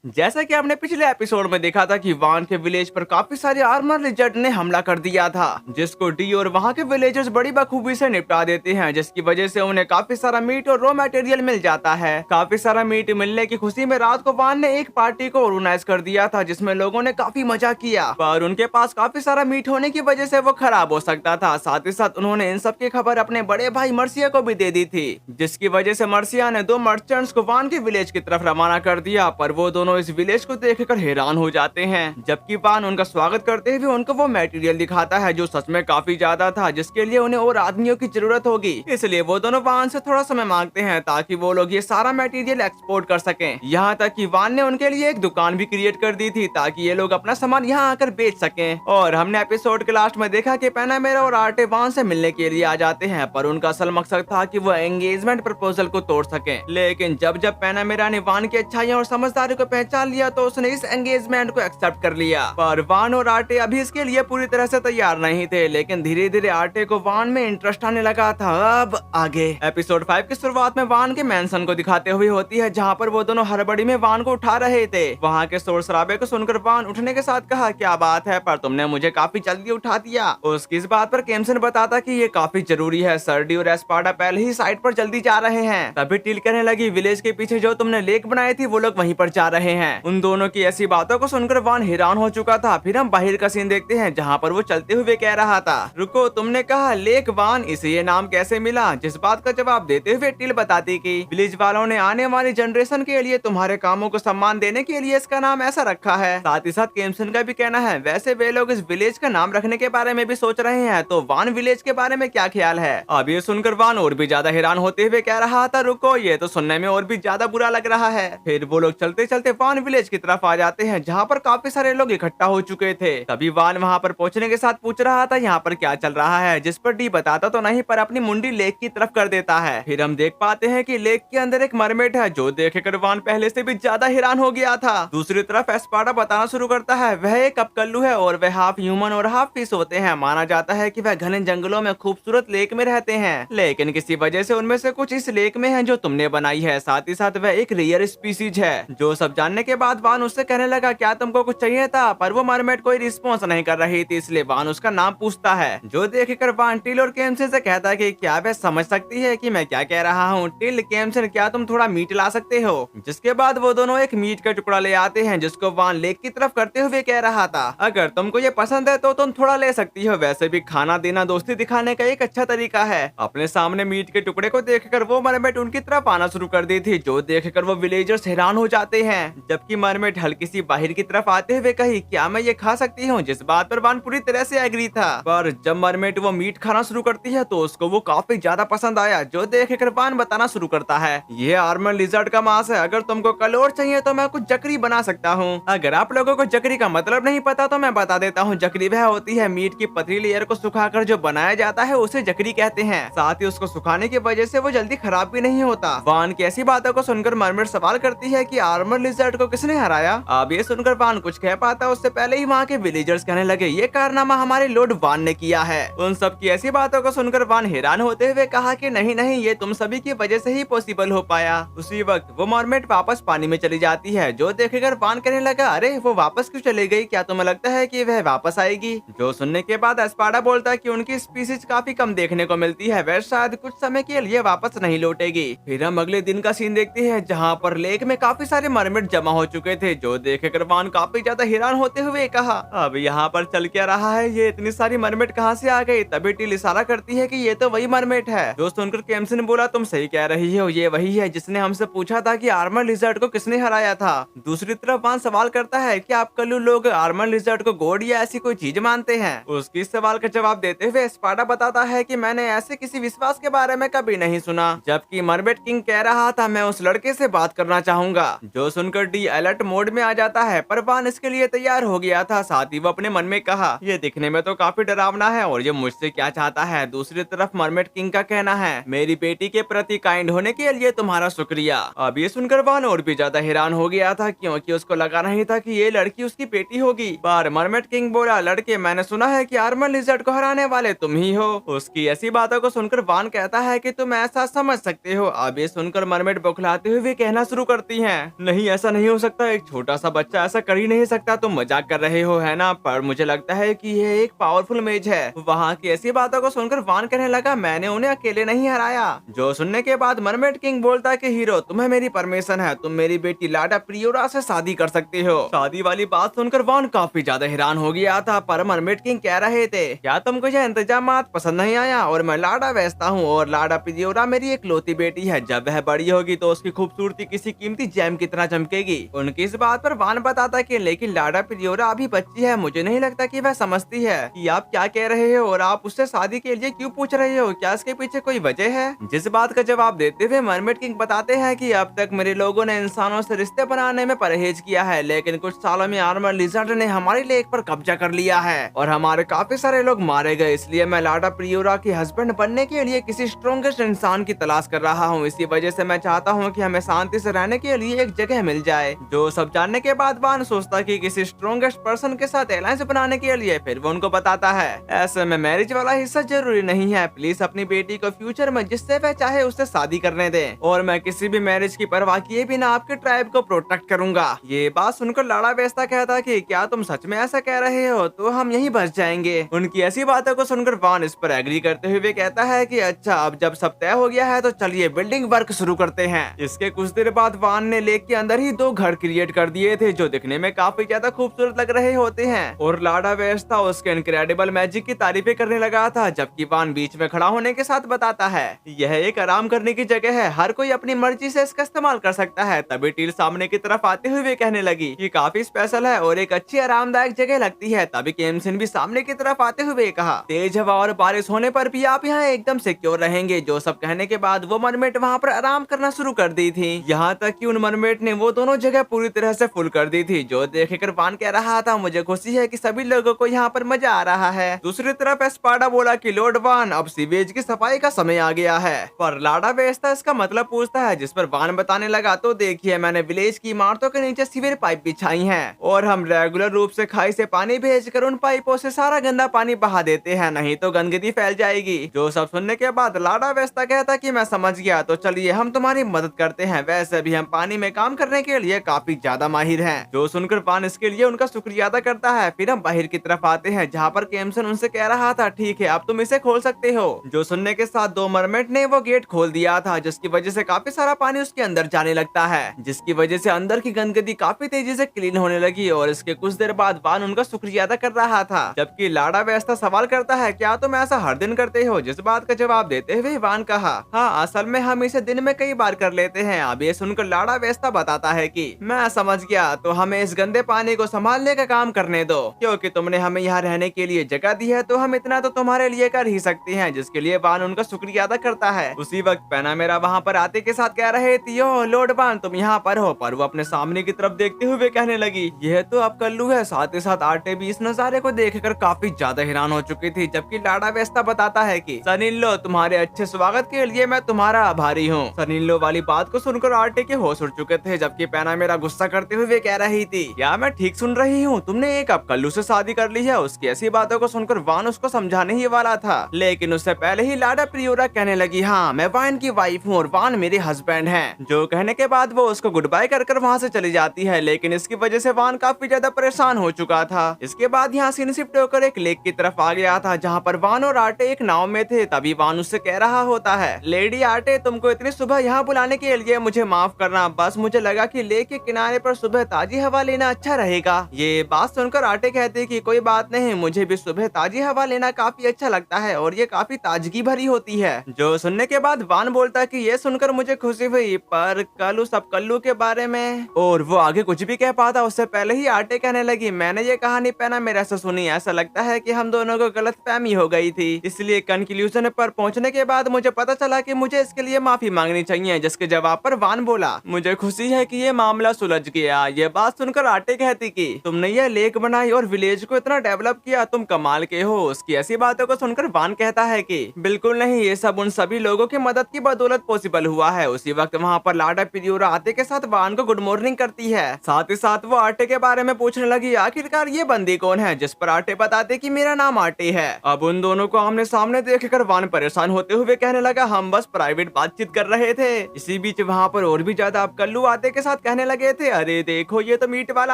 जैसा कि आपने पिछले एपिसोड में देखा था कि वान के विलेज पर काफी सारे आर्मर लिजर्ड ने हमला कर दिया था, जिसको डी और वहां के विलेजर्स बड़ी बखूबी से निपटा देते हैं, जिसकी वजह से उन्हें काफी सारा मीट और रॉ मटेरियल मिल जाता है। काफी सारा मीट मिलने की खुशी में रात को वान ने एक पार्टी को ऑर्गेनाइज कर दिया था, जिसमें लोगों ने काफी मजा किया, पर उनके पास काफी सारा मीट होने की वजह से वो खराब हो सकता था। साथ ही साथ उन्होंने इन सब की खबर अपने बड़े भाई मर्सिया को भी दे दी थी, जिसकी वजह से मर्सिया ने दो मर्चेंट्स को वान के विलेज की तरफ रवाना कर दिया। पर वो दोनों इस विलेज को देखकर हैरान हो जाते हैं, जबकि वान उनका स्वागत करते हुए उनको वो मटेरियल दिखाता है जो सच में काफी ज्यादा था, जिसके लिए उन्हें और आदमियों की जरूरत होगी। इसलिए वो दोनों वान से थोड़ा समय मांगते हैं ताकि वो लोग ये सारा मटेरियल एक्सपोर्ट कर सकें। यहाँ तक कि वान ने उनके लिए एक दुकान भी क्रिएट कर दी थी ताकि ये लोग अपना सामान यहाँ आकर बेच सकें। और हमने एपिसोड के लास्ट में देखा कि पैनामेरा और आर्टे वान से मिलने के लिए आ जाते हैं, पर उनका असल मकसद था कि वो एंगेजमेंट प्रपोजल को तोड़ सकें। लेकिन जब जब पैनामेरा ने वान की अच्छाइयाँ और समझदारी को पहचान लिया तो उसने इस एंगेजमेंट को एक्सेप्ट कर लिया। पर वान और आर्टे अभी इसके लिए पूरी तरह से तैयार नहीं थे, लेकिन धीरे धीरे आर्टे को वान में इंटरेस्ट आने लगा था। अब आगे एपिसोड 5 की शुरुआत में वान के मैंसन को दिखाते हुए होती है, जहाँ पर वो दोनों हड़बड़ी में वान को उठा रहे थे। वहाँ के शोर शराबे को सुनकर वान उठने के साथ कहा, क्या बात है, पर तुमने मुझे काफी जल्दी उठा दिया। उसकी इस बात पर केम्सन बताता कि ये काफी जरूरी है, सर्डी और एस्पार्टा पहले ही साइड पर जल्दी जा रहे हैं। तभी टिल कहने लगी, विलेज के पीछे जो तुमने लेक बनाई थी वो लोग वहीं पर जा रहे हैं। उन दोनों की ऐसी बातों को सुनकर वान हैरान हो चुका था। फिर हम बाहर का सीन देखते हैं, जहाँ पर वो चलते हुए कह रहा था, रुको, तुमने कहा लेक वान, इसे ये नाम कैसे मिला? जिस बात का जवाब देते हुए टिल बताती कि विलेज वालों ने आने वाली जनरेशन के लिए तुम्हारे कामों को सम्मान देने के लिए इसका नाम ऐसा रखा है। साथ ही साथ केम्सन का भी कहना है, वैसे वे लोग इस विलेज का नाम रखने के बारे में भी सोच रहे हैं, तो वान विलेज के बारे में क्या ख्याल है? अब ये सुनकर वान और भी ज्यादा हैरान होते हुए कह रहा था, रुको, ये तो सुनने में और भी ज्यादा बुरा लग रहा है। फिर वो लोग चलते चलते वान विलेज की तरफ आ जाते हैं, जहाँ पर काफी सारे लोग इकट्ठा हो चुके थे। तभी वान वहाँ पर पहुँचने के साथ पूछ रहा था, यहाँ पर क्या चल रहा है? जिस पर डी बताता तो नहीं, पर अपनी मुंडी लेक की तरफ कर देता है। फिर हम देख पाते हैं कि लेक के अंदर एक मरमेड है, जो देखकर वान पहले से भी ज्यादा हैरान हो गया था। दूसरी तरफ एस्पार्टा बताना शुरू करता है, वह एक अपकल्लू है और वह हाफ ह्यूमन और हाफ फिश होते हैं। माना जाता है कि वह घने जंगलों में खूबसूरत लेक में रहते हैं, लेकिन किसी वजह से उनमें से कुछ इस लेक में हैं जो तुमने बनाई है। साथ ही साथ वह एक रेयर स्पीसीज है। जो सब जानने के बाद वान उससे कहने लगा, क्या तुमको कुछ चाहिए था? पर वो मरमेड कोई रिस्पॉन्स नहीं कर रही थी, इसलिए वान उसका नाम पूछता है, जो देखकर वान टिल और केम्सन से कहता है कि क्या वह समझ सकती है कि मैं क्या कह रहा हूँ? टिल, केम्सन, क्या तुम थोड़ा मीट ला सकते हो? जिसके बाद वो दोनों एक मीट का टुकड़ा ले आते हैं, जिसको वान लेक की तरफ करते हुए कह रहा था, अगर तुमको ये पसंद है तो तुम थोड़ा ले सकती हो, वैसे भी खाना देना दोस्ती दिखाने का एक अच्छा तरीका है। अपने सामने मीट के टुकड़े को देखकर वो मरमेड उनकी तरफ आना शुरू कर दी थी, जो देखकर वो विलेजर्स हैरान हो जाते हैं। जबकि मरमेड हल्की सी बाहर की तरफ आते हुए कही, क्या मैं ये खा सकती हूँ? जिस बात पर वान पूरी तरह से एग्री था। पर जब मरमेड वो मीट खाना शुरू करती है तो उसको वो काफी ज्यादा पसंद आया, जो देखकर वान बताना शुरू करता है, ये आर्मर लिजर्ड का मांस है, अगर तुमको कल और चाहिए तो मैं कुछ जकरी बना सकता हूँ। अगर आप लोगों को जकरी का मतलब नहीं पता तो मैं बता देता हूँ, जकरी वह होती है मीट की पतली लेयर को सुखाकर जो बनाया जाता है, उसे जकरी कहते हैं। साथ ही उसको सुखाने की वजह से वो जल्दी खराब भी नहीं होता। वान की ऐसी बातों को सुनकर मरमेड सवाल करती है कि आर्मर लिजर्ड को किसने हराया? अब ये सुनकर वान कुछ कह पाता उससे पहले ही वहाँ के विलेजर्स कहने लगे, ये कारनामा हमारे लॉर्ड वान ने किया है। उन सब की ऐसी बातों को सुनकर वान हैरान होते हुए कहा कि नहीं नहीं, ये तुम सभी की वजह से ही पॉसिबल हो पाया। उसी वक्त वो मरमेड वापस पानी में चली जाती है, जो देखकर वान कहने लगा, अरे वो वापस क्यों चली गई? क्या तुम्हें लगता है कि वह वापस आएगी? जो सुनने के बाद एस्पार्टा बोलता है कि उनकी स्पीसीज काफी कम देखने को मिलती है, वह शायद कुछ समय के लिए वापस नहीं लौटेगी। फिर हम अगले दिन का सीन देखते हैं, जहाँ पर लेक में काफी सारे मरमेड जमा हो चुके थे, जो देखकर वान काफी ज्यादा हैरान होते हुए कहा, अब यहाँ पर चल क्या रहा है? ये इतनी सारी मरमेड कहाँ से आ गई? तभी टिल इशारा करती है कि ये तो वही मरमेड है। जो सुनकर केम्सन ने बोला, तुम सही कह रही हो, ये वही है जिसने हमसे पूछा था कि आर्मर लिजर्ड को किसने हराया था। दूसरी तरफ वान सवाल करता है, क्या आप कल्लू लोग आर्मर लिजर्ड को गॉड या ऐसी कोई चीज मानते हैं? उसकी सवाल का जवाब देते हुए स्पार्टा बताता है कि मैंने ऐसे किसी विश्वास के बारे में कभी नहीं सुना। जबकि मरमेड किंग कह रहा था, मैं उस लड़के से बात करना चाहूंगा। जो सुनकर डी अलर्ट मोड में आ जाता है, पर वान इसके लिए तैयार हो गया था। साथ ही वो अपने मन में कहा, ये दिखने में तो काफी डरावना है और ये मुझसे क्या चाहता है? दूसरी तरफ मरमेड किंग का कहना है, मेरी बेटी के प्रति काइंड होने के लिए तुम्हारा शुक्रिया। अब ये सुनकर वान और भी ज्यादा हैरान हो गया था, क्योंकि उसको लगा नहीं था कि ये लड़की उसकी बेटी होगी। पर मरमेड किंग बोला, लड़के, मैंने सुना है कि आर्मर लिजर्ड को हराने वाले तुम ही हो। उसकी ऐसी बातों को सुनकर वान कहता है कि तुम ऐसा समझ सकते हो। अब ये सुनकर मरमेड बौखलाते हुए कहना शुरू करती हैं, नहीं, ऐसा नहीं हो सकता, एक छोटा सा बच्चा ऐसा कर ही नहीं सकता, तुम मजाक कर रहे हो है ना? पर मुझे लगता है कि ये एक पावरफुल मेज है। वहाँ की ऐसी बातों को सुनकर वान कहने लगा, मैंने उन्हें अकेले नहीं हराया। जो सुनने के बाद मरमेड किंग बोलता है कि हीरो, तुम्हें मेरी परमिशन है, तुम मेरी बेटी लाडा प्रियोरा से शादी कर सकते हो। शादी वाली बात सुनकर वान काफी ज्यादा हैरान हो गया था, पर मरमेड किंग कह रहे थे, क्या तुमको यह इंतजामात पसंद नहीं आया? और मैं लाडा बेचता हूँ और लाडा प्रियोरा मेरी इकलौती बेटी है, जब वह बड़ी होगी तो उसकी खूबसूरती किसी कीमती जेम की तरह चमकेगी। उनकी इस बात पर वान बताता कि लेकिन लाडा प्रियोरा अभी बच्ची है, मुझे नहीं लगता कि वह समझती है कि आप क्या कह रहे हो और आप उससे शादी के लिए क्यों पूछ रहे हो, क्या इसके पीछे कोई वजह है? जिस बात का जवाब देते हुए मरमेड किंग बताते हैं कि अब तक मेरे लोगों ने इंसानों से रिश्ते बनाने में परहेज किया है, लेकिन कुछ सालों में आर्मर लिजर्ड ने हमारे लेक पर कब्जा कर लिया है और हमारे काफी सारे लोग मारे गए। इसलिए मैं लाडा प्रियोरा की हस्बैंड बनने के लिए किसी स्ट्रॉन्गेस्ट इंसान की तलाश कर रहा हूँ। इसी वजह से मैं चाहता हूँ कि हमें शांति से रहने के लिए एक जगह मिल जाए। जो सब जानने के बाद वान सोचता कि किसी स्ट्रॉन्गेस्ट पर्सन के साथ अलायंस बनाने के लिए, फिर वो उनको बताता है, ऐसे में मैरिज वाला हिस्सा जरूरी नहीं है, प्लीज अपनी बेटी को फ्यूचर में जिससे वह चाहे उससे शादी करने दें और मैं किसी भी मैरिज की परवाह किए बिना आपके ट्राइब को प्रोटेक्ट करूंगा। ये बात सुनकर लाड़ा बेस्ता कहता कि क्या तुम सच में ऐसा कह रहे हो? तो हम यहीं बस जाएंगे। उनकी ऐसी बातों को सुनकर वान इस पर एग्री करते हुए कहता है कि अच्छा, अब जब सब तय हो गया है तो चलिए बिल्डिंग वर्क शुरू करते हैं। इसके कुछ देर बाद वान ने लेक के अंदर ही 2 घर क्रिएट कर दिए थे जो दिखने में काफी ज्यादा खूबसूरत लग रहे होते हैं और लाड़ा बेस्ता उसके इनक्रेडिबल मैजिक की तारीफें करने लगा था, जबकि वान बीच में खड़ा होने के साथ बताता है, यह एक आराम करने की जगह है, हर कोई अपनी मर्जी से इसका इस्तेमाल कर सकता है। तभी टील सामने की तरफ आते हुए कहने लगी कि काफी स्पेशल है और एक अच्छी आरामदायक जगह लगती है। तभी केमसिन भी सामने की तरफ आते हुए कहा, तेज हवा और बारिश होने पर भी आप यहाँ एकदम सिक्योर रहेंगे। जो सब कहने के बाद वो मरमेड वहाँ पर आराम करना शुरू कर दी थी, यहाँ तक कि उन मरमेड ने वो दोनों जगह पूरी तरह से फुल कर दी थी। जो देखकर वान कह रहा था, मुझे खुशी है कि सभी लोगों को यहाँ पर मजा आ रहा है। दूसरी तरफ एस्पाडा बोला कि लॉर्ड वान, अब सीवेज की सफाई का समय आ गया है। पर लाड़ा बेचता इसका मतलब पूछता है, जिस पर वान बताने लगा, तो देखिए मैंने विलेज की इमारतों के नीचे सीवर पाइप बिछाई हैं और हम रेगुलर रूप से खाई से पानी भेजकर उन पाइपों से सारा गंदा पानी बहा देते हैं, नहीं तो गंदगी फैल जाएगी। जो सब सुनने के बाद लाड़ा बेचता कहता कि मैं समझ गया, तो चलिए हम तुम्हारी मदद करते हैं, वैसे भी हम पानी में काम करने के लिए काफी ज्यादा माहिर हैं। जो सुनकर वान इसके लिए उनका शुक्रिया अदा करता है। फिर हम बाहर की तरफ आते हैं जहाँ पर केमसन उनसे कह रहा था, ठीक है अब तुम इसे खोल सकते हो। जो सुनने के साथ 2 मरमेड ने वो गेट खोल दिया था, जिसकी वजह से काफी सारा पानी उसके अंदर जाने लगता है, जिसकी वजह से अंदर की गंदगी काफी तेजी से क्लीन होने लगी और इसके कुछ देर बाद वान उनका शुक्रिया अदा कर रहा था। जबकि लाड़ा बेस्ता सवाल करता है, क्या तुम ऐसा हर दिन करते हो? जिस बात का जवाब देते हुए वान कहा, हाँ असल में हम इसे दिन में कई बार कर लेते हैं। अब ये सुनकर लाड़ा बेस्ता बताता है कि मैं समझ गया, तो हमें इस गंदे पानी को संभालने का काम करने दो, क्योंकि तुमने हमें यहाँ रहने के लिए जगह दी है तो हम इतना तो तुम्हारे लिए कर ही सकते हैं। जिसके लिए वान उनका शुक्रिया अदा करता है। उसी वक्त पैनामेरा वहाँ पर आते के साथ कह रहे थे, यो लॉर्ड वान तुम यहाँ पर हो। पर वो अपने सामने की तरफ देखते हुए कहने लगी, यह तो अब कल्लू है। साथ ही साथ आटे भी इस नजारे को देखकर काफी ज्यादा हैरान हो चुकी थी। जबकि लाड़ा बेस्ता बताता है कि सनिल्लो, तुम्हारे अच्छे स्वागत के लिए मैं तुम्हारा आभारी हूँ। सनिल्लो वाली बात को सुनकर आटे के होश उड़ चुके थे, जबकि पैनामेरा गुस्सा करते हुए कह रही थी, क्या मैं ठीक सुन रही हूँ? तुमने एक अब कल्लू से शादी कर ली है? उसकी ऐसी बातों को सुनकर वान उसको समझाने ही वाला था, लेकिन उससे पहले ही लाडा प्रियोरा कहने लगी, हाँ मैं वान की वाइफ हूँ और वान मेरे हस्बैंड हैं। जो कहने के बाद वो उसको गुड बाय कर वहाँ से चली जाती है, लेकिन इसकी वजह से वान काफी ज्यादा परेशान हो चुका था। इसके बाद यहाँ सीन शिफ्ट होकर एक लेक की तरफ आ गया था, जहाँ पर वान और आटे एक नाव में थे। तभी वान उससे कह रहा होता है, लेडी आटे तुमको इतनी सुबह यहाँ बुलाने के लिए मुझे माफ करना, बस मुझे लगा कि लेक के किनारे पर सुबह ताजी हवा लेना अच्छा रहेगा। ये बात सुनकर आटे कहते कि कोई बात नहीं, मुझे भी सुबह ताजी हवा लेना काफी अच्छा लगता है और ये काफी ताजगी भरी होती है। जो सुनने के बाद वान बोलता कि ये सुनकर मुझे खुशी हुई, पर कल उस अब कल्लू के बारे में, और वो आगे कुछ भी कह पाता उससे पहले ही आटे कहने लगी, मैंने ये कहानी पैनामेरा से सुनी, ऐसा लगता है कि हम दोनों को गलतफहमी हो गई थी, इसलिए कंक्लूजन पर पहुंचने के बाद मुझे पता चला कि मुझे इसके लिए माफी मांगनी चाहिए। जिसके जवाब पर वान बोला, मुझे खुशी है कि ये मामला सुलझ गया। ये बात सुनकर आटे कहती कि तुमने ये लेक बनाई और विलेज को इतना डेवलप किया, तुम कमाल के हो। उसकी ऐसी बातों को सुनकर वान कहता है कि बिल्कुल नहीं, ये सब उन सभी लोगों की मदद की बदौलत पॉसिबल हुआ है। उसी वक्त वहाँ पर लाडा प्रियोरा आटे के साथ वान को गुड मॉर्निंग करती है। साथ ही साथ वो आटे के बारे में पूछने लगी, आखिरकार ये बंदी कौन है? जिस पर आटे बताते कि मेरा नाम आटे है। अब उन दोनों को आमने सामने देखकर वान परेशान होते हुए कहने लगा, हम बस प्राइवेट बातचीत कर रहे थे। इसी बीच वहाँ पर और भी ज्यादा अब कल्लू आटे के साथ साथ कहने लगे थे, अरे देखो ये तो मीट वाला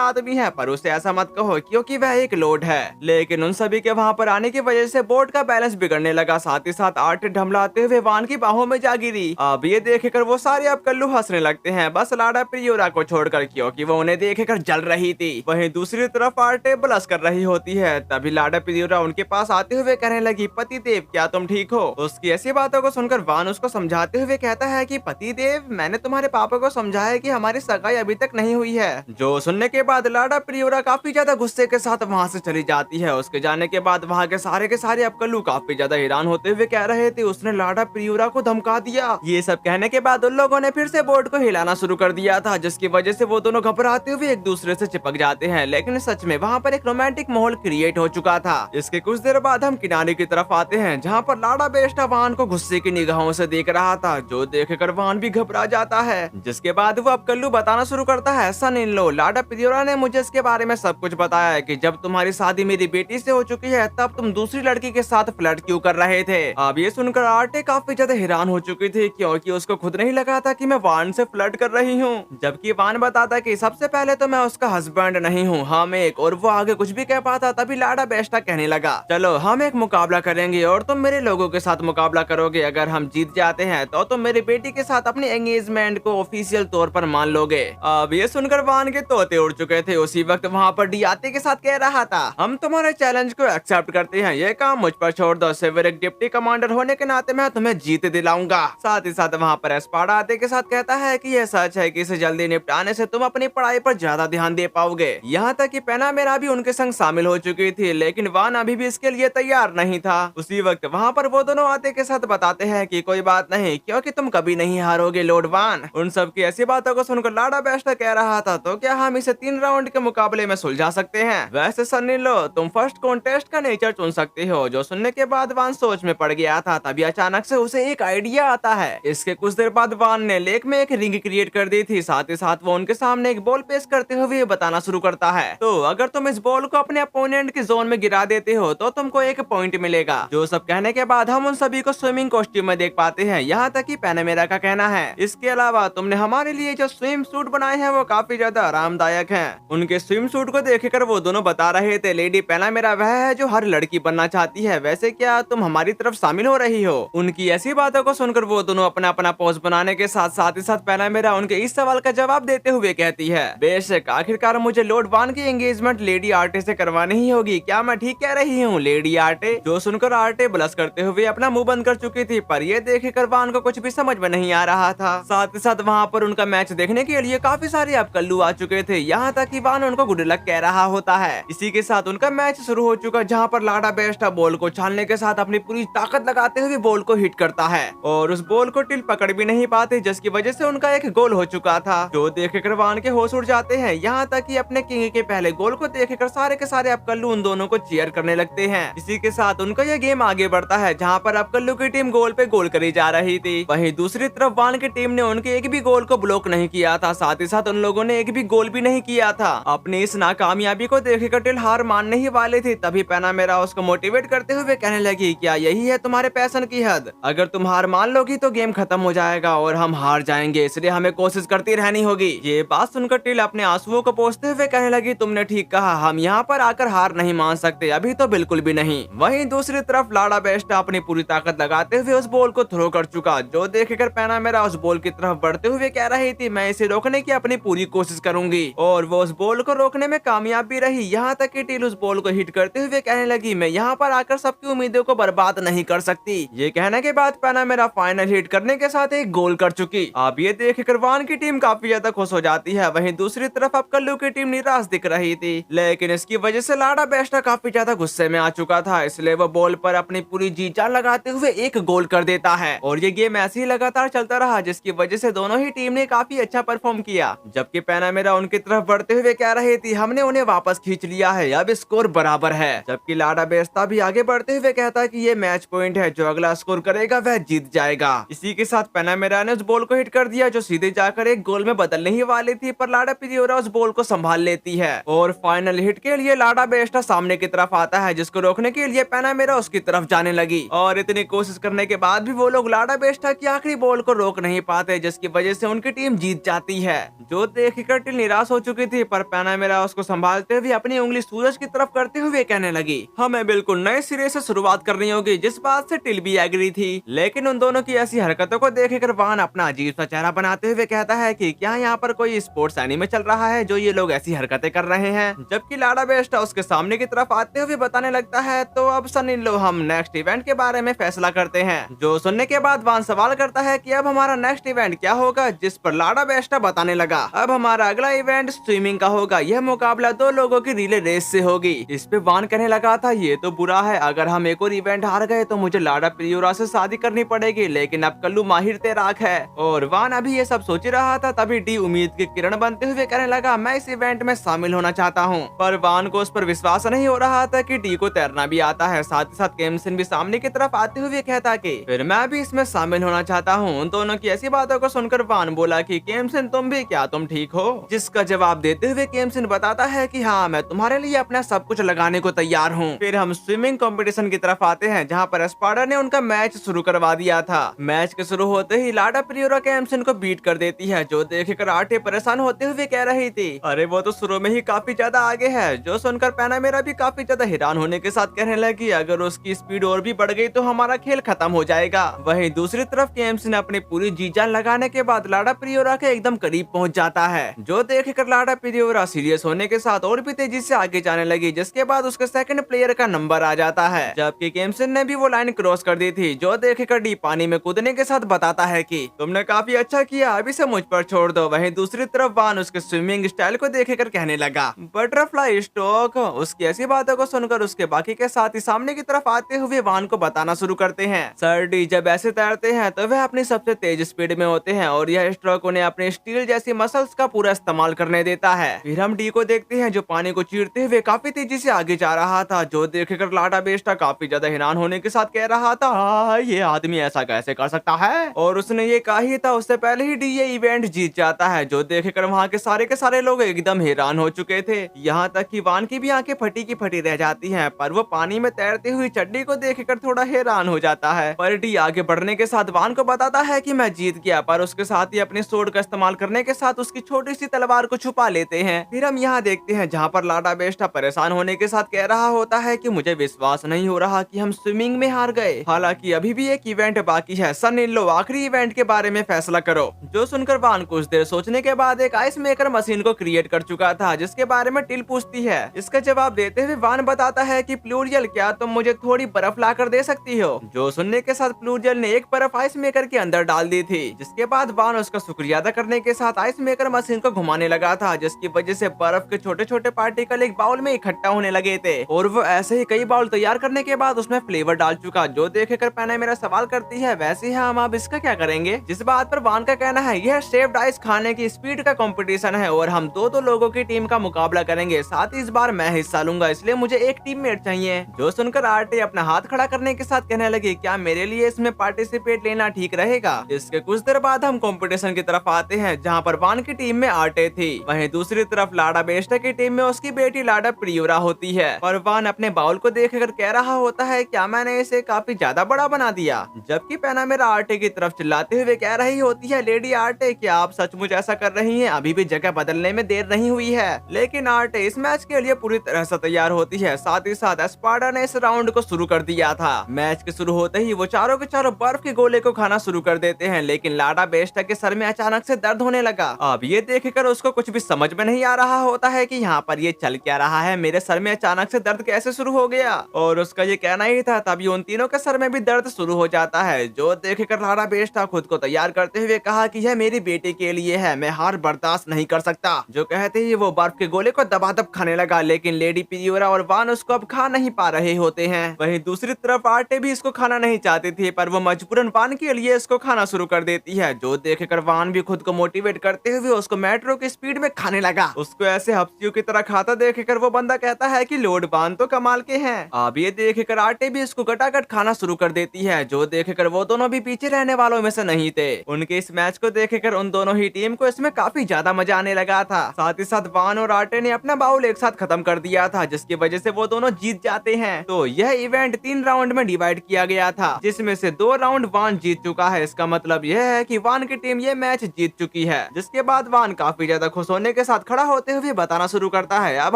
आदमी है, पर उसे ऐसा मत कहो क्योंकि वह एक लोड है। लेकिन उन सभी के वहाँ पर आने की वजह से बोट का बैलेंस बिगड़ने लगा, साथ ही साथ आर्ट ढमलाते हुए वान की बाहों में जा गिरी। अब ये देखकर वो सारे अब कल्लू हंसने लगते हैं, बस लाडा प्रियोरा को छोड़कर, क्योंकि वो उन्हें देखकर जल रही थी। वहीं दूसरी तरफ आर्टे ब्लश कर रही होती है। तभी लाडा प्रियोरा उनके पास आते हुए कहने लगी, पति देव क्या तुम ठीक हो? उसकी ऐसी बातों को सुनकर वान उसको समझाते हुए कहता है कि पति देव, मैंने तुम्हारे पापा को समझाया कि हमारी सगाई अभी तक नहीं हुई है। जो सुनने के बाद लाडा प्रियोरा काफी ज्यादा गुस्से के साथ वहाँ से चली जाती है। उसके जाने के बाद वहाँ के सारे अपकल्लू काफी ज्यादा हैरान होते हुए कह रहे थे, उसने लाडा प्रियोरा को धमका दिया। ये सब कहने के बाद उन लोगों ने फिर से बोर्ड को हिलाना शुरू कर दिया था, जिसकी वजह से वो दोनों घबराते हुए एक दूसरे से चिपक जाते हैं। लेकिन सच में वहाँ पर एक रोमांटिक माहौल क्रिएट हो चुका था। इसके कुछ देर बाद हम किनारे की तरफ आते हैं, जहाँ पर लाडा बेस्टा वान को गुस्से की निगाहों से देख रहा था, जो देखकर वान भी घबरा जाता है। जिसके बाद वो अब कल्लू बताना शुरू करता है, सन इन लो, लाडा प्रियोरा ने मुझे इसके बारे में सब कुछ बताया है कि जब तुम्हारी शादी मेरी बेटी से हो चुकी है, तब तुम दूसरी लड़की के साथ फ्लर्ट क्यों कर रहे थे। अब ये सुनकर आर्टे काफी ज्यादा हैरान हो चुकी थी, क्योंकि उसको खुद नहीं लगा था कि मैं वान से फ्लर्ट कर रही हूँ। जबकि वान बताता कि सबसे पहले तो मैं उसका हस्बैंड नहीं हूँ, हम एक, और वो आगे कुछ भी कह पाता। तभी लाडा बेस्टा कहने लगा, चलो हम एक मुकाबला करेंगे और तुम मेरे लोगों के साथ मुकाबला करोगे। अगर हम जीत जाते हैं तो तुम मेरी बेटी के साथ अपनी एंगेजमेंट को ऑफिशियल तौर पर मान लोगे। अब ये सुनकर वान के तोते उड़ चुके थे। उसी वक्त वहाँ पर डियाते के साथ कह रहा था, हम तुम्हारे चैलेंज को एक्सेप्ट करते हैं, ये काम मुझ पर छोड़ दो। सिविल एक डिप्टी कमांडर होने के नाते मैं तुम्हें जीत दिलाऊंगा। साथ ही साथ वहाँ पर एस्पाडा आते के साथ कहता है कि यह सच है कि इसे जल्दी निपटाने से तुम अपनी पढ़ाई पर ज्यादा ध्यान दे पाओगे। यहाँ तक कि पैना मेरा भी उनके संग शामिल हो चुकी थी, लेकिन वान अभी भी इसके लिए तैयार नहीं था। उसी वक्त वहाँ पर वो दोनों आते के साथ बताते हैं कि कोई बात नहीं, क्योंकि तुम कभी नहीं हारोगे लॉर्ड वान। उन सब की ऐसी बातों को सुनकर लाडा बेस्टा कह रहा था, तो क्या हम इसे 3 राउंड के मुकाबले में सुलझा सकते हैं? वैसे सन्नी लो, तुम फर्स्ट कॉन्टेस्ट का नेचर चुन सकते हो। जो सुनने के बाद वान सोच में पड़ गया था। तभी अचानक से उसे एक आइडिया आता है। इसके कुछ देर बाद वान ने लेक में एक रिंग क्रिएट कर दी थी। साथ ही साथ वो उनके सामने एक बॉल पेश करते हुए बताना शुरू करता है, तो अगर तुम इस बॉल को अपने अपोनेंट की जोन में गिरा देते हो तो तुमको 1 पॉइंट मिलेगा। जो सब कहने के बाद हम उन सभी को स्विमिंग कॉस्ट्यूम में देख पाते हैं, यहाँ तक कि पैनामेरा का कहना है, इसके अलावा तुमने हमारे लिए जो स्विम सूट बनाए हैं वो काफी ज्यादा आरामदायक हैं। उनके स्विम सूट को देखकर वो दोनों बता रहे थे, लेडी पैनामेरा वह है जो हर लड़की बनना चाहती है, वैसे क्या तुम हमारी तरफ शामिल हो रही हो? उनकी ऐसी बातों को सुनकर वो दोनों अपना अपना पोज बनाने के साथ ही साथ पैनामेरा उनके इस सवाल का जवाब देते हुए कहती है, बेशक, आखिरकार मुझे लॉर्ड वान की एंगेजमेंट लेडी आर्टे से करवानी ही होगी। क्या मैं ठीक कह रही हूँ लेडी आर्टे? जो सुनकर आर्टे ब्लश करते हुए अपना मुंह बंद कर चुकी थी, पर ये देखकर वान को कुछ भी समझ में नहीं आ रहा था। साथ ही साथ वहाँ पर उनका मैच देखने के लिए काफी सारे अब कल्लू आ चुके थे, यहाँ तक कि वान उनको गुड लक कह रहा होता है। इसी के साथ उनका मैच शुरू हो चुका, जहाँ पर लाडा बेस्टा बॉल को छालने के साथ अपनी पूरी ताकत लगाते हुए बॉल को हिट करता है, और उस बॉल को टिल पकड़ भी नहीं पाते, जिसकी वजह से उनका एक गोल हो चुका था। जो देखकर वान के होश उड़ जाते हैं, यहाँ तक कि अपने किंग के पहले गोल को देखकर सारे के सारे अपकल्लू उन दोनों को चीयर करने लगते हैं। इसी के साथ उनका यह गेम आगे बढ़ता है, जहाँ पर अपकल्लू की टीम गोल पे गोल करी जा रही थी। वहीं दूसरी तरफ वान की टीम ने उनके एक भी गोल को ब्लॉक नहीं किया था। साथ ही साथ उन लोगों ने एक भी गोल भी नहीं किया था। अपनी इस नाकामयाबी को देखकर टिल हार मानने ही वाले थे। तभी पैनामेरा उसको मोटिवेट करते हुए कहने लगी, क्या यही है तुम्हारे पैशन की हद? अगर तुम हार मान लोगी तो गेम खत्म हो जाएगा और हम हार जाएंगे, इसलिए हमें कोशिश करती रहनी होगी। ये बात सुनकर टिल अपने आंसुओं को पोंछते हुए कहने लगी, तुमने ठीक कहा, हम यहाँ पर आकर हार नहीं मान सकते, अभी तो बिल्कुल भी नहीं। वहीं दूसरी तरफ लाडा बेस्टा अपनी पूरी ताकत लगाते हुए उस बॉल को थ्रो कर चुका, जो देखकर पैनामेरा उस बॉल की तरफ बढ़ते हुए कह रही थी, मैं इसे रोकने की अपनी पूरी कोशिश करूंगी, और वो उस बॉल को रोकने में कामयाब भी रही। यहाँ तक कि टिल उस बॉल को हिट करते हुए कहने लगी, मैं यहाँ पर आकर सबकी उम्मीदों को बर्बाद नहीं कर सकती। ये कहने के बाद पैनामेरा फाइनल हिट करने के साथ एक गोल कर चुकी। अब ये देखकर वान की टीम काफी ज्यादा खुश हो जाती है। वहीं दूसरी तरफ अब कल्लू की टीम निराश दिख रही थी, लेकिन इसकी वजह से लाडा बेस्टा काफी ज्यादा गुस्से में आ चुका था, इसलिए वो बॉल पर अपनी पूरी जी जान लगाते हुए एक गोल कर देता है, और ये गेम ऐसे ही लगातार चलता रहा, जिसकी वजह से दोनों ही टीम ने काफी अच्छा परफॉर्म किया। जबकि पैनामेरा उनकी तरफ बढ़ते हुए कह रही थी, हमने उन्हें वापस खींच लिया है, अब स्कोर बराबर है। जबकि लाडा बेस्टा भी आगे बढ़ते हुए कहता है कि ये मैच पॉइंट है, जो अगला स्कोर करेगा वह जीत जाएगा। इसी के साथ पैनामेरा ने उस बॉल को हिट कर दिया, जो सीधे जाकर एक गोल में बदलने ही वाली थी, पर लाडा प्रियोरा उस बॉल को संभाल लेती है, और फाइनल हिट के लिए लाडा बेस्टा सामने की तरफ आता है, जिसको रोकने के लिए पैनामेरा उसकी तरफ जाने लगी, और इतनी कोशिश करने के बाद भी वो लोग लाडा बेस्टा की आखिरी बॉल को रोक नहीं पाते, जिसकी वजह से उनकी टीम जीत जाती करती है। जो देखकर टिल निराश हो चुकी थी, पर पैनामेरा उसको संभालते हुए अपनी उंगली सूरज की तरफ करते हुए कहने लगी, हमें बिल्कुल नए सिरे से शुरुआत करनी होगी, जिस बात से टिल भी एग्री थी। लेकिन उन दोनों की ऐसी हरकतों को देखकर वान अपना अजीब सा चेहरा बनाते हुए कहता है कि क्या यहाँ पर कोई स्पोर्ट्स एनीमे चल रहा है जो ये लोग ऐसी हरकतें कर रहे हैं। जबकि लाडा बेस्टा उसके सामने की तरफ आते हुए बताने लगता है, तो अब सन इन लो हम नेक्स्ट इवेंट के बारे में फैसला करते हैं। जो सुनने के बाद वान सवाल करता है कि अब हमारा नेक्स्ट इवेंट क्या होगा, जिस पर लाडा बेस्टा बताने लगा, अब हमारा अगला इवेंट स्विमिंग का होगा। यह मुकाबला 2 लोगों की रिले रेस से होगी। इस पे वान कहने लगा था, ये तो बुरा है, अगर हम एक और इवेंट हार गए तो मुझे लाडा प्रियोरा से शादी करनी पड़ेगी, लेकिन अब कल्लू माहिर तैराक है। और वान अभी ये सब सोच रहा था, तभी डी उम्मीद की किरण बनते हुए कहने लगा, मैं इस इवेंट में शामिल होना चाहता हूँ। पर वान को उस पर विश्वास नहीं हो रहा था कि डी को तैरना भी आता है। साथ ही साथ केमसिन भी सामने की तरफ आते हुए कहता कि फिर मैं भी इसमें शामिल होना चाहता हूँ। उन दोनों की ऐसी बातों को सुनकर वान बोला कि केमसिन तुम भी, क्या तुम ठीक हो? जिसका जवाब देते हुए केमसिन बताता है कि हाँ, मैं तुम्हारे लिए अपना सब कुछ लगाने को तैयार हूँ। फिर हम स्विमिंग कंपटीशन की तरफ आते हैं, जहाँ पर एस्पाडा ने उनका मैच शुरू करवा दिया था। मैच के शुरू होते ही लाडा प्रियोरा केमसिन को बीट कर देती है, जो देखकर आटे परेशान होते हुए कह रही थी, अरे वो तो शुरू में ही काफी ज्यादा आगे है। जो सुनकर पैनामेरा भी काफी ज्यादा हैरान होने के साथ कहने लगी, अगर उसकी स्पीड और भी बढ़ गई तो हमारा खेल खत्म हो जाएगा। वहीं दूसरी तरफ केमसिन अपनी पूरी जी जान लगाने के बाद लाडा प्रियोरा के एकदम करीब पहुंच जाता है। जो देखकर लाडा प्रियोरा सीरियस होने के साथ और भी तेजी से आगे जाने लगी, जिसके बाद उसके सेकंड प्लेयर का नंबर आ जाता है। जबकि केमसिन ने भी वो लाइन क्रॉस कर दी थी। जो देखकर डी पानी में कूदने के साथ बताता है कि तुमने काफी अच्छा किया, अभी से मुझ पर छोड़ दो। वहीं दूसरी तरफ वान उसके स्विमिंग स्टाइल को देखकर कहने लगा, बटरफ्लाई स्ट्रोक। उसकी ऐसी बातों को सुनकर उसके बाकी के साथी सामने की तरफ आते हुए वान को बताना शुरू करते हैं, सर डी जब ऐसे तैरते हैं तो वह अपनी सबसे तेज स्पीड में होते हैं और यह स्ट्रोक उन्हें अपने स्टील जैसी मसल्स का पूरा इस्तेमाल करने देता है। फिर हम डी को देखते हैं, जो पानी को चीरते हुए काफी तेजी से आगे जा रहा था। जो देखकर लाडा बेस्टा काफी ज्यादा हैरान होने के साथ कह रहा था, ये आदमी ऐसा कैसे कर सकता है? और उसने ये कहा ही था, उससे पहले ही डी ये इवेंट जीत जाता है। जो देखकर वहाँ के सारे लोग एकदम हैरान हो चुके थे। यहाँ तक कि वान की भी आंखें फटी की फटी रह जाती हैं, पर वो पानी में तैरती हुई चड्डी को देखकर थोड़ा हैरान हो जाता है। पर डी आगे बढ़ने के साथ वान को बताता है कि मैं जीत गया, पर उसके साथ ही अपनी सोर्ड का इस्तेमाल करने के साथ उसकी छोटी सी तलवार को छुपा लेते हैं। फिर हम यहाँ देखते हैं, जहाँ पर लाडा बेस्टा परेशान होने के साथ कह रहा होता है कि मुझे विश्वास नहीं हो रहा कि हम स्विमिंग में हार गए, हालांकि अभी भी एक इवेंट बाकी है। सन इन लो आखिरी इवेंट के बारे में फैसला करो। जो सुनकर वान कुछ देर सोचने के बाद एक आइस मेकर मशीन को क्रिएट कर चुका था, जिसके बारे में टिल पूछती है। इसका जवाब देते हुए वान बताता है कि प्लूरियल, क्या तुम मुझे थोड़ी बर्फ ला कर दे सकती हो? जो सुनने के साथ प्लूरियल ने एक बर्फ आइस मेकर के अंदर डाल दी थी, जिसके बाद वान उसका शुक्रिया अदा करने के साथ आइस मेकर मशीन को घुमाने लगा था, जिसकी वजह से बर्फ के छोटे छोटे पार्टिकल एक बाउल में इकट्ठा होने लगे थे। और वो ऐसे ही कई बाउल तैयार करने के बाद उसमें फ्लेवर डाल चुका। जो देखकर पैनामेरा सवाल करती है, वैसे ही हम अब इसका क्या करेंगे? जिस बात पर वान का कहना है, यह शेफ्ड आइस खाने की स्पीड का कंपटीशन है और हम दो लोगों की टीम का मुकाबला करेंगे। साथ ही इस बार मैं हिस्सा लूंगा, इसलिए मुझे एक टीममेट चाहिए। जो सुनकर आरटी अपना हाथ खड़ा करने के साथ कहने लगी, क्या मेरे लिए इसमें पार्टिसिपेट लेना ठीक रहेगा? इसके कुछ देर बाद हम कंपटीशन की तरफ आते हैं, जहाँ पर वान की टीम में आरटे थी। वहीं दूसरी तरफ लाडा बेस्टा की टीम में उसकी बेटी लाडा प्रियोरा होती है। और वान अपने बाउल को देखकर कह रहा होता है, क्या मैंने इसे काफी ज्यादा बड़ा बना दिया? जबकि पैनामेरा आरटे की तरफ चिल्लाते हुए कह रही होती है, लेडी आरटे, क्या आप सचमुच ऐसा कर रही हैं? अभी भी जगह बदलने में देर नहीं हुई है। लेकिन आरटे इस मैच के लिए पूरी तरह से तैयार होती है। साथ ही साथ एस्पाडा ने इस राउंड को शुरू कर दिया था। मैच के शुरू होते ही वो चारों के चारों बर्फ के गोले को खाना शुरू कर देते हैं, लेकिन लाडा बेस्टा के सर में अचानक से दर्द होने लगा। अब ये देखकर उसको कुछ भी समझ में नहीं आ रहा होता है कि यहाँ पर ये चल क्या रहा है, मेरे सर में अचानक से दर्द कैसे शुरू हो गया? और उसका ये कहना ही था, तभी उन तीनों के सर में भी दर्द शुरू हो जाता है। जो देखकर लाडा बेस्टा खुद को तैयार करते हुए कहा कि यह मेरी बेटी के लिए है, मैं हार बर्दाश्त नहीं कर सकता। जो कहते ही वो बर्फ के गोले को दबादब खाने लगा, लेकिन लेडी प्रियोरा और वान उसको अब खा नहीं पा रहे होते हैं। वहीं दूसरी तरफ आरटे भी इसको खाना नहीं चाहती थी, पर वो मजबूरन वान के लिए इसको खाना शुरू कर देती है। जो देखकर वान भी खुद को मोटिवेट करते हुए उसको मेट्रो की स्पीड में खाने लगा। उसको ऐसे हफ्सियों की तरह खाता देखकर वो बंदा कहता है कि लॉर्ड वान तो कमाल के हैं। अब ये देखकर आरटे भी इसको गटागट खाना शुरू कर देती है। जो देखकर वो दोनों भी पीछे रहने वालों में से नहीं थे। उनके इस मैच को देखकर उन दोनों ही टीम को इसमें काफी ज्यादा मजा आने लगा था। साथ ही साथ वान और आरटे ने अपना बाउल एक साथ खत्म कर दिया था, जिसकी वजह से वो दोनों जीत जाते हैं। तो यह इवेंट 3 राउंड में डिवाइड किया गया था, जिसमें से 2 राउंड वान जीत चुका है। इसका मतलब यह है कि वान की टीम ये मैच जीत चुकी होती है। जिसके बाद वान काफी ज्यादा खुश होने के साथ खड़ा होते हुए बताना शुरू करता है, अब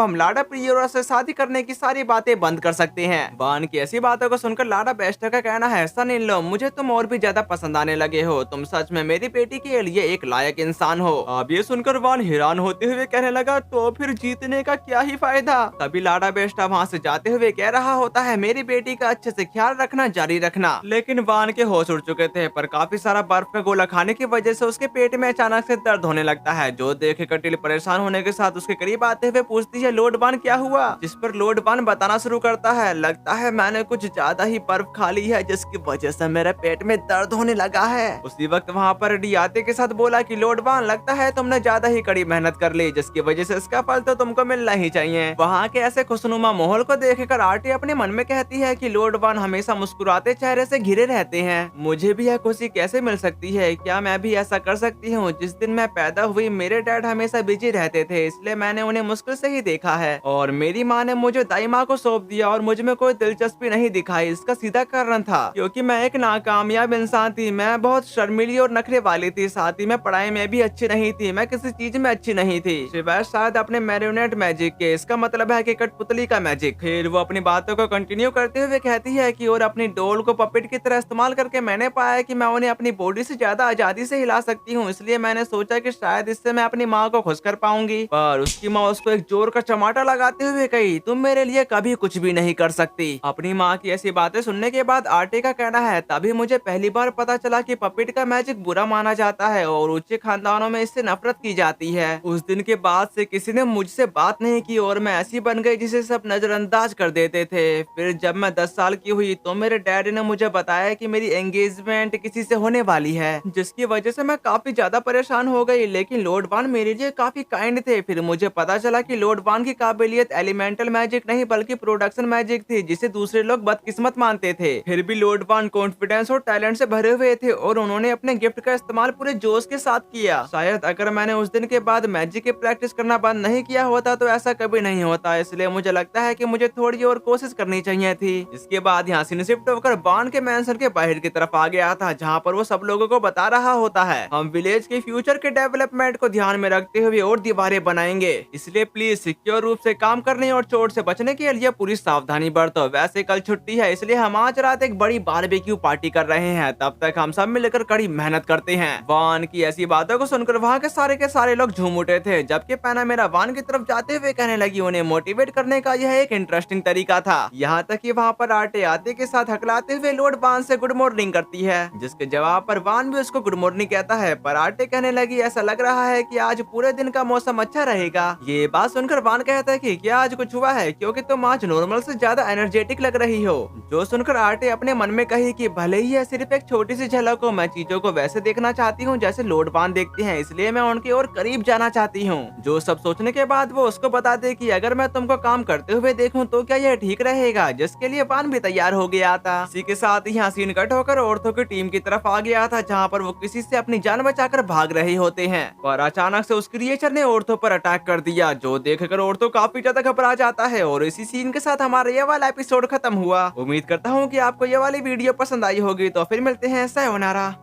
हम लाडा प्रियोरा से शादी करने की सारी बातें बंद कर सकते हैं। वान की ऐसी बातों को सुनकर लाडा बेस्टर का कहना है, सन इन लो, मुझे तुम और भी ज्यादा पसंद आने लगे हो, तुम सच में मेरी बेटी के लिए एक लायक इंसान हो। अब ये सुनकर वान हैरान होते हुए कहने लगा, तो फिर जीतने का क्या ही फायदा। तभी लाडा बेस्टा वहाँ से जाते हुए कह रहा होता है, मेरी बेटी का अच्छे से ख्याल रखना जारी रखना। लेकिन वान के होश उड़ चुके थे, पर काफी सारा बर्फ का गोला खाने की वजह से उसके पेट में अचानक से दर्द होने लगता है। जो देख कर टिल परेशान होने के साथ उसके करीब आते हुए पूछती है, लॉर्ड वान क्या हुआ। जिस पर लॉर्ड वान बताना शुरू करता है, लगता है मैंने कुछ ज्यादा ही बर्फ खा ली है, जिसकी वजह से मेरे पेट में दर्द होने लगा है। उसी वक्त वहाँ पर डियाते के साथ बोला कि लॉर्ड वान, लगता है तुमने ज्यादा ही कड़ी मेहनत कर ली, जिसकी वजह से इसका फल तो तुमको मिलना ही चाहिए। वहाँ के ऐसे खुशनुमा माहौल को देखकर आर्टी अपने मन में कहती है कि लॉर्ड वान हमेशा मुस्कुराते चेहरे से घिरे रहते हैं, मुझे भी यह खुशी कैसे मिल सकती है, क्या मैं भी ऐसा कर सकती हूँ। जिस दिन मैं पैदा हुई मेरे डैड हमेशा बिजी रहते थे, इसलिए मैंने उन्हें मुश्किल से ही देखा है, और मेरी माँ ने मुझे दाई माँ को सौंप दिया और मुझ में कोई दिलचस्पी नहीं दिखाई। इसका सीधा कारण था क्योंकि मैं एक नाकामयाब इंसान थी, मैं बहुत शर्मीली और नखरे वाली थी, साथ ही मैं पढ़ाई में भी अच्छी नहीं थी, मैं किसी चीज में अच्छी नहीं थी सिवाय शायद अपने मैरियोनेट मैजिक के, इसका मतलब है कि कठपुतली का मैजिक। फिर वो अपनी बातों को कंटिन्यू करते हुए कहती है कि और अपनी डोल को पपेट की तरह इस्तेमाल करके मैंने पाया कि मैं उन्हें अपनी बॉडी से ज्यादा आजादी से हिला सकती हूँ, इसलिए मैंने सोचा कि शायद इससे मैं अपनी माँ को खुश कर पाऊंगी। पर उसकी माँ उसको एक जोर का चमाटा लगाते हुए कही, तुम मेरे लिए कभी कुछ भी नहीं कर सकती। अपनी माँ की ऐसी बातें सुनने के बाद आर्टी का कहना है, तभी मुझे पहली बार पता चला कि पपेट का मैजिक बुरा माना जाता है और ऊंचे खानदानों में इससे नफरत की जाती है। उस दिन के बाद से किसी ने मुझसे बात नहीं की और मैं ऐसी बन गई जिसे सब नजरअंदाज कर देते थे। फिर जब मैं 10 साल की हुई तो मेरे डैडी ने मुझे बताया कि मेरी एंगेजमेंट किसी से होने वाली है, जिसकी वजह से मैं काफी ज्यादा परेशान हो गई। लेकिन लॉर्ड वान मेरे लिए काफी काइंड थे। फिर मुझे पता चला कि लॉर्ड वान की काबिलियत एलिमेंटल मैजिक नहीं बल्कि प्रोडक्शन मैजिक थी, जिसे दूसरे लोग बदकिस्मत मानते थे। फिर भी लॉर्ड वान कॉन्फिडेंस और टैलेंट से भरे हुए थे और उन्होंने अपने गिफ्ट का इस्तेमाल पूरे जोश के साथ किया। शायद अगर मैंने उस दिन के बाद मैजिक की प्रैक्टिस करना बंद नहीं किया होता तो ऐसा कभी नहीं होता, इसलिए मुझे लगता है कि मुझे थोड़ी और कोशिश करनी चाहिए थी। इसके बाद यहाँ से शिफ्ट होकर वान के मैंशन के बाहर की तरफ आ गया था, जहाँ पर वो सब लोगों को बता रहा होता है, हम विलेज के फ्यूचर के डेवलपमेंट को ध्यान में रखते हुए और दीवारें बनाएंगे, इसलिए प्लीज सिक्योर रूप से काम करने और चोट से बचने के लिए पूरी सावधानी बरतो। वैसे कल छुट्टी है, इसलिए हम आज रात एक बड़ी बारबेक्यू पार्टी कर रहे हैं, तब तक हम सब मिलकर कड़ी मेहनत करते हैं। वान की ऐसी बातों को सुनकर वहाँ के सारे लोग झूम उठे थे, जबकि पैना मेरा वान की तरफ जाते हुए कहने लगी, उन्हें मोटिवेट करने का यह एक इंटरेस्टिंग तरीका था। यहाँ तक कि वहाँ पर आटे आते के साथ हकलाते हुए लॉर्ड वान से गुड मॉर्निंग करती है, जिसके जवाब पर वान भी उसको गुड मॉर्निंग कहता है। पर आटे कहने लगी, ऐसा लग रहा है कि आज पूरे दिन का मौसम अच्छा रहेगा। ये बात सुनकर वान कहता है कि क्या आज कुछ हुआ है, क्योंकि तुम आज नॉर्मल से ज्यादा एनर्जेटिक लग रही हो। जो सुनकर आटे अपने मन में कही कि भले ही है सिर्फ एक छोटी सी झलक हो, मैं चीजों को वैसे देखना चाहती हूँ जैसे लॉर्ड वान देखते हैं, इसलिए मैं उनकी ओर करीब जाना चाहती हूँ। जो सब सोचने के बाद वो उसको बता दे कि अगर मैं तुमको काम करते हुए देखूं तो क्या यह ठीक रहेगा, जिसके लिए वान भी तैयार हो गया था। इसी के साथ यहाँ सीन कट होकर औरतों की टीम की तरफ आ गया था, जहाँ पर वो किसी से अपनी जान बचाकर भाग रहे होते हैं, पर अचानक से उस क्रिएचर ने औरतों पर अटैक कर दिया, जो देखकर औरतों काफी ज्यादा घबरा जाता है। और इसी सीन के साथ हमारा ये वाला एपिसोड खत्म हुआ। उम्मीद करता हूँ कि आपको ये वाली वीडियो पसंद आई होगी, तो फिर मिलते हैं, सायोनारा।